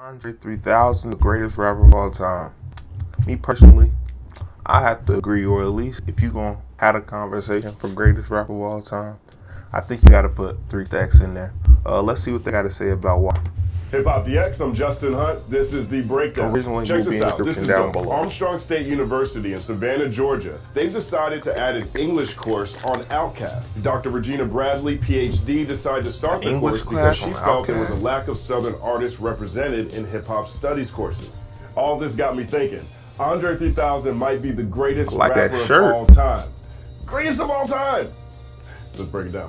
Andre 3000, the greatest rapper of all time. Me personally, I have to agree, or at least if you're going to have a conversation for greatest rapper of all time, I think you got to put 3 Stacks in there. Let's see what they got to say about why. Hip Hop DX, I'm Justin Hunt. This is The Breakdown. Originally Check will be this in the out. This description is down the below. Armstrong State University in Savannah, Georgia. They've decided to add an English course on Outkast. Dr. Regina Bradley, PhD, decided to start the English course because class she on felt there was a Outkast? lack of Southern artists represented in hip hop studies courses. All this got me thinking. Andre 3000 might be the greatest Like that rapper shirt. of all time. Greatest of all time. Let's break it down.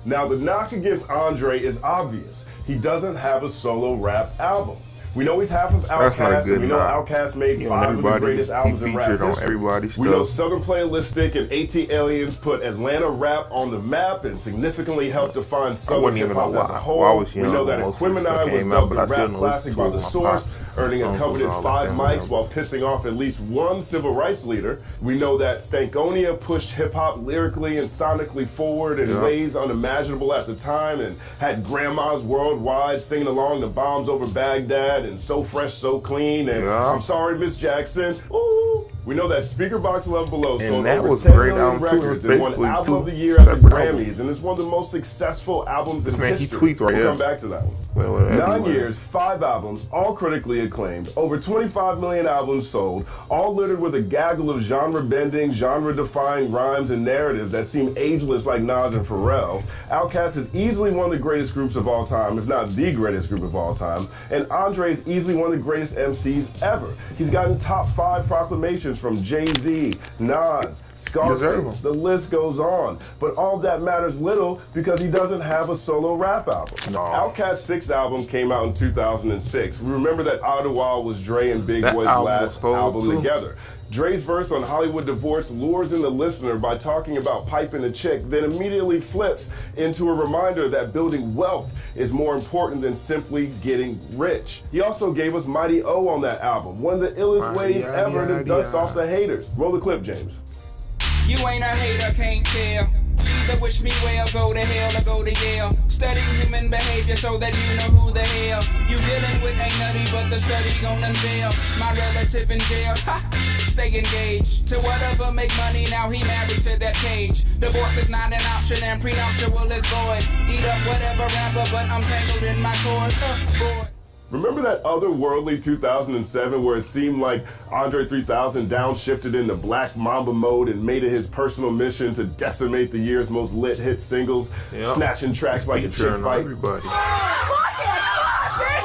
Now, the knock against Andre is obvious. He doesn't have a solo rap album. We know he's half of That's not a Outkast, good and we know knock. Outkast made He on 5 of the everybody- greatest he albums in rap featured on history. everybody's We know stuff. Southern Playalistic and AT Aliens put Atlanta rap on the map and significantly helped define Southern wouldn't even hip-hop know as a why. whole. Well, I was We young know when that most of this Aquemini stuff was came out, dubbed but a I still rap listened classic to by it The with my Source, pops, earning a uncles, coveted all the 5 family mics members. while pissing off at least one civil rights leader. We know that Stankonia pushed hip-hop lyrically and sonically forward in Yeah. ways unimaginable at the time and had grandmas worldwide singing along to Bombs Over Baghdad and So Fresh, So Clean and Yeah. I'm Sorry, Miss Jackson. Ooh. We know that Speaker Box Love Below And sold that over was 10 great million album, too. It was records and won basically Album two of the Year at the separate Grammys albums. and it's one of the most successful albums This in man, he history. tweets right We'll here. come back to that one. Well, 9 everywhere. years, 5 albums, all critically acclaimed, over 25 million albums sold, all littered with a gaggle of genre-bending, genre-defying rhymes and narratives that seem ageless like Nas and Pharrell. Outkast is easily one of the greatest groups of all time, if not the greatest group of all time, and Andre is easily one of the greatest MCs ever. He's gotten top 5 proclamations from Jay-Z, Nas, Deserve Scarface, him. the list goes on. But all that matters little because he doesn't have a solo rap album. No. Outkast's 6th album came out in 2006. We remember that Ottawa was Dre and Big That Boy's album last was cold, album too. together. Dre's verse on Hollywood Divorce lures in the listener by talking about piping a chick, then immediately flips into a reminder that building wealth is more important than simply getting rich. He also gave us Mighty O on that album, one of the illest Mighty ways O, ever to yada, dust yada. off the haters. Roll the clip, James. You ain't a hater, can't tell. Either wish me well, go to hell or go to Yale. Study human behavior so that you know who the hell you dealing with ain't nutty, but the study gon' unveil my relative in jail. Ha! Stay engaged to whatever make money. Now he married to that cage. Divorce is not an option and prenuptial is void. Eat up whatever rapper, but I'm tangled in my cord. Boy. Remember that otherworldly 2007 where it seemed like Andre 3000 downshifted into Black Mamba mode and made it his personal mission to decimate the year's most lit hit singles, Yeah. snatching tracks like a chick Featuring on fight? everybody.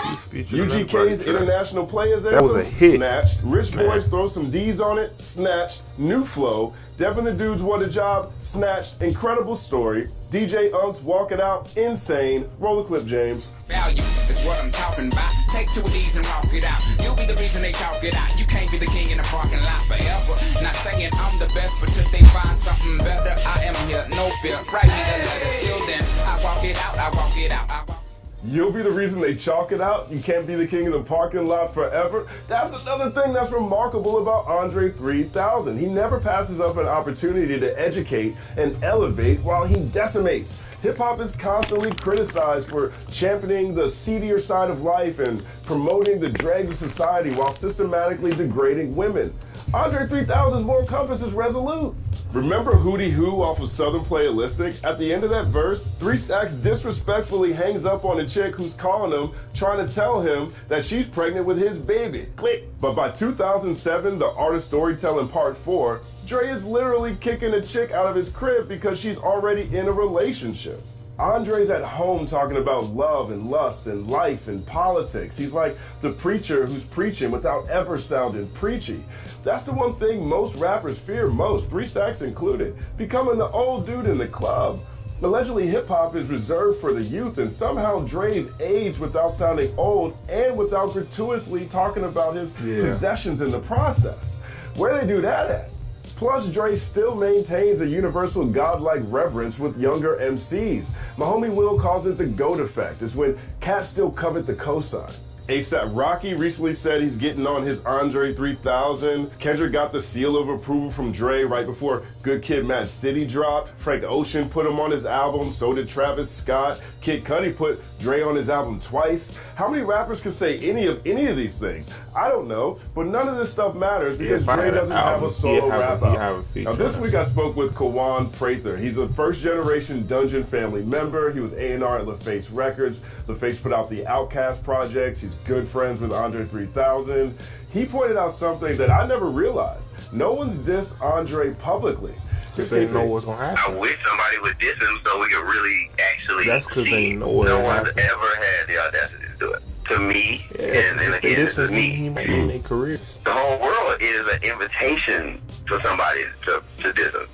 He's featuring on UGK's everybody. International Players That was a hit. Snatched. Rich Man. Boys throw some D's on it. Snatched. New Flow. Devin the Dudes What a Job. Snatched. Incredible Story. DJ Unks Walk It Out. Insane. Roll the clip, James. Value is what I'm talking about. Take 2 of these and walk it out. You'll be the reason they talk it out. You can't be the king in the parking lot forever. Not saying I'm the best, but till they find something better, I am here, no fear. Write me a letter. Till then, I walk it out. I walk it out. I walk. You'll be the reason they chalk it out. You can't be the king of the parking lot forever. That's another thing that's remarkable about Andre 3000. He never passes up an opportunity to educate and elevate while he decimates. Hip hop is constantly criticized for championing the seedier side of life and promoting the dregs of society while systematically degrading women. Andre 3000's moral compass is resolute. Remember Hootie Who off of Southern Playalistic? At the end of that verse, 3 Stacks disrespectfully hangs up on a chick who's calling him, trying to tell him that she's pregnant with his baby. Click. But by 2007, The Art of Storytelling Part 4, Dre is literally kicking a chick out of his crib because she's already in a relationship. Andre's at home talking about love and lust and life and politics. He's like the preacher who's preaching without ever sounding preachy. That's the one thing most rappers fear most, 3 Stacks included, becoming the old dude in the club. Allegedly, hip-hop is reserved for the youth, and somehow Dre's aged without sounding old and without gratuitously talking about his possessions in the process. Where they do that at? Plus, Dre still maintains a universal godlike reverence with younger MCs. My homie Will calls it the GOAT effect. It's when cats still covet the cosign. A$AP Rocky recently said he's getting on his Andre 3000. Kendrick got the seal of approval from Dre right before Good Kid, Mad City dropped. Frank Ocean put him on his album, so did Travis Scott. Kid Cudi put Dre on his album twice. How many rappers can say any of these things? I don't know, but none of this stuff matters because Dre doesn't have a solo rap album. Now this week I spoke with Kawan Prather. He's a first-generation Dungeon family member. He was A&R at LaFace Records. LaFace put out the Outkast projects. He's good friends with Andre 3000. He pointed out something that I never realized. No one's dissed Andre publicly. Because they know what's going to happen. I wish somebody would diss him so we could really actually That's because see. they know what's No going to one's happen. ever had the audacity to do it. To me, Yeah, and if they again, this listen is to him, he me. might end their careers. The whole world is an invitation for somebody to diss him.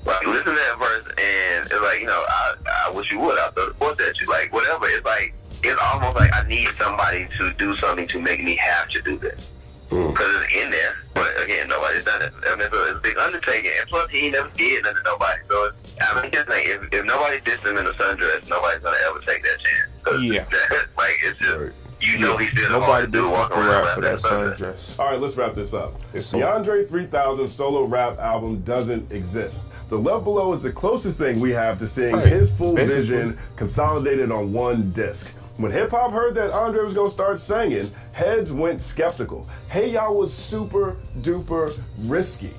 Like, listen to that verse, and it's like, I wish you would. I throw the force at you. Like, whatever. It's like, it's almost like I need somebody to do something to make me have to do this. Because it's in there. But again, nobody's done it. I mean, so it's a big undertaking. And plus, he never did nothing to nobody. So, I mean, just like, if nobody dissed him in a sundress, nobody's going to ever take that chance. Yeah. Like, it's just, Right. he's still Nobody hard to do did walk for around rap for like that sundress. sundress. All right, let's wrap this up. It's The over. Andre 3000 solo rap album doesn't exist. The Love Below is the closest thing we have to seeing Right. his full Basically. vision consolidated on one disc. When hip-hop heard that Andre was going to start singing, heads went skeptical. Hey Y'all was super duper risky.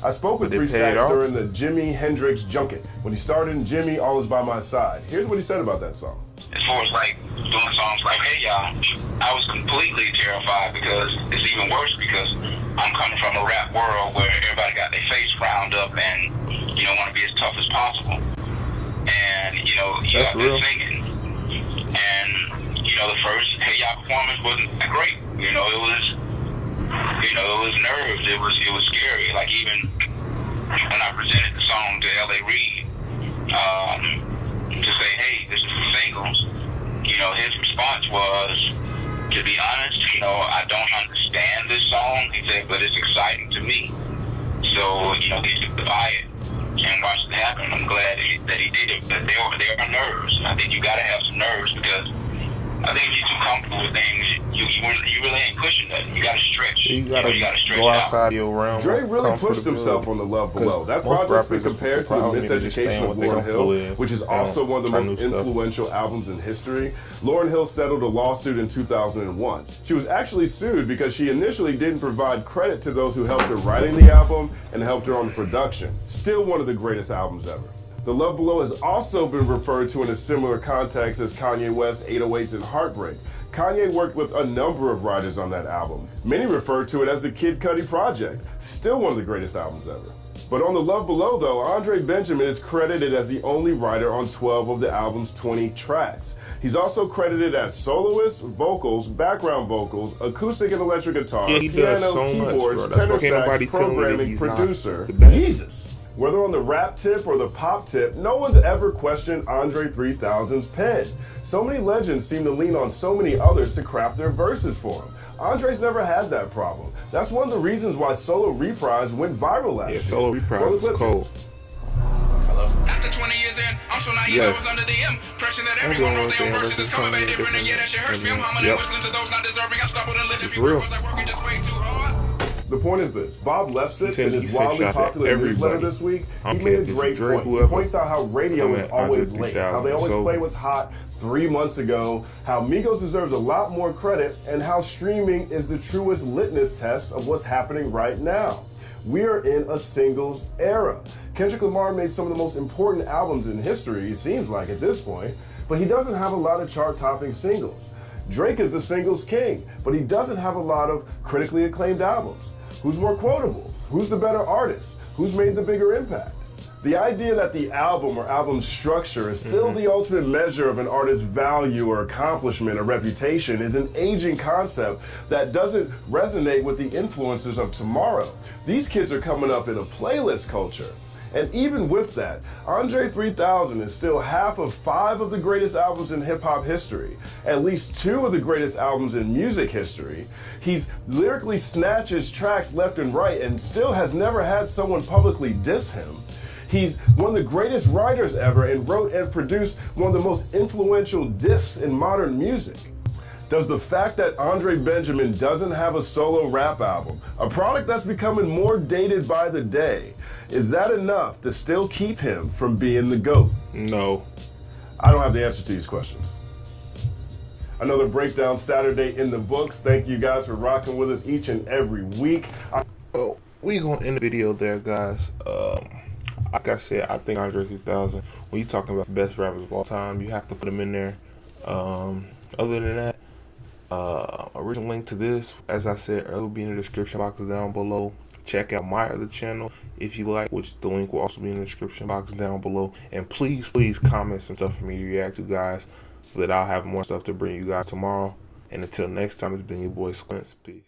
I spoke with But it 3 paid Stacks off. during the Jimi Hendrix junket. When he started in Jimmy, Always By My Side. Here's what he said about that song. As far as like doing songs like Hey Y'all, I was completely terrified because it's even worse because I'm coming from a rap world where everybody got their face round up and, want to be as tough as possible. And, you That's got real. that singing. And, the first Hey Y'all performance wasn't that great. It was nerves. It was scary. Like even when I presented the song to L.A. Reid, to say, hey, this is the singles, his response was, to be honest, I don't understand this song. He said, but it's exciting to me. So, they took to buy it and watched it happen. I'm glad that he did it, but there are nerves. I think you got to have some nerves because I think if you're too comfortable with things, you really ain't pushing nothing. You got to stretch. You gotta gotta stretch go out. outside your realm. Dre of really pushed comfortability. himself on The Love Below. That Most project's been rappers compared to The probably need to just stay Miseducation in of what they Lauryn comfortable Hill, with. which is They also don't one of the try most new stuff. influential albums in history. Lauryn Hill settled a lawsuit in 2001. She was actually sued because she initially didn't provide credit to those who helped her writing the album and helped her on the production. Still one of the greatest albums ever. The Love Below has also been referred to in a similar context as Kanye West's 808s and Heartbreak. Kanye worked with a number of writers on that album. Many refer to it as the Kid Cudi project. Still one of the greatest albums ever. But on The Love Below, though, Andre Benjamin is credited as the only writer on 12 of the album's 20 tracks. He's also credited as soloist, vocals, background vocals, acoustic and electric guitar, Yeah, he does piano, so much, keyboards, bro. That's tenor why can't sax, nobody tell me that programming, he's not producer. the best. Jesus. Whether on the rap tip or the pop tip, no one's ever questioned Andre 3000's pen. So many legends seem to lean on so many others to craft their verses for him. Andre's never had that problem. That's one of the reasons why Solo Reprise went viral last year. Yeah, Solo Roll Reprise the is clip. cold. After 20 years in, I'm so naive, I was Yes. under the impression that I'm everyone going wrote with their own the verses. It's coming back different, and yeah, that shit hurts me. I'm humming and Yep. whistling to those not deserving. I stumbled and lived a It's few real. was like working just way too hard. The point is this. Bob Lefsetz, said in he his sent wildly shots at popular newsletter everybody. this week, I he don't made care a if it's great Drake, point. He whoever. points out how radio I'm is at always Andre late, how they 3000, always so- play what's hot 3 months ago, how Migos deserves a lot more credit, and how streaming is the truest litmus test of what's happening right now. We are in a singles era. Kendrick Lamar made some of the most important albums in history, it seems like at this point, but he doesn't have a lot of chart-topping singles. Drake is the singles king, but he doesn't have a lot of critically acclaimed albums. Who's more quotable? Who's the better artist? Who's made the bigger impact? The idea that the album or album structure is still the ultimate measure of an artist's value or accomplishment or reputation is an aging concept that doesn't resonate with the influencers of tomorrow. These kids are coming up in a playlist culture. And even with that, Andre 3000 is still half of 5 of the greatest albums in hip-hop history, at least 2 of the greatest albums in music history. He's lyrically snatches tracks left and right and still has never had someone publicly diss him. He's one of the greatest writers ever and wrote and produced one of the most influential discs in modern music. Does the fact that Andre Benjamin doesn't have a solo rap album, a product that's becoming more dated by the day, is that enough to still keep him from being the GOAT? No. I don't have the answer to these questions. Another Breakdown Saturday in the books. Thank you guys for rocking with us each and every week. Oh, we gonna end the video there, guys. Like I said, I think Andre 3000, when you're talking about the best rappers of all time, you have to put him in there. Other than that, original link to this, as I said earlier, will be in the description box down below. Check out my other channel if you like, which the link will also be in the description box down below. And please comment some stuff for me to react to, guys, so that I'll have more stuff to bring you guys tomorrow. And until next time, it's been your boy Squints. Peace.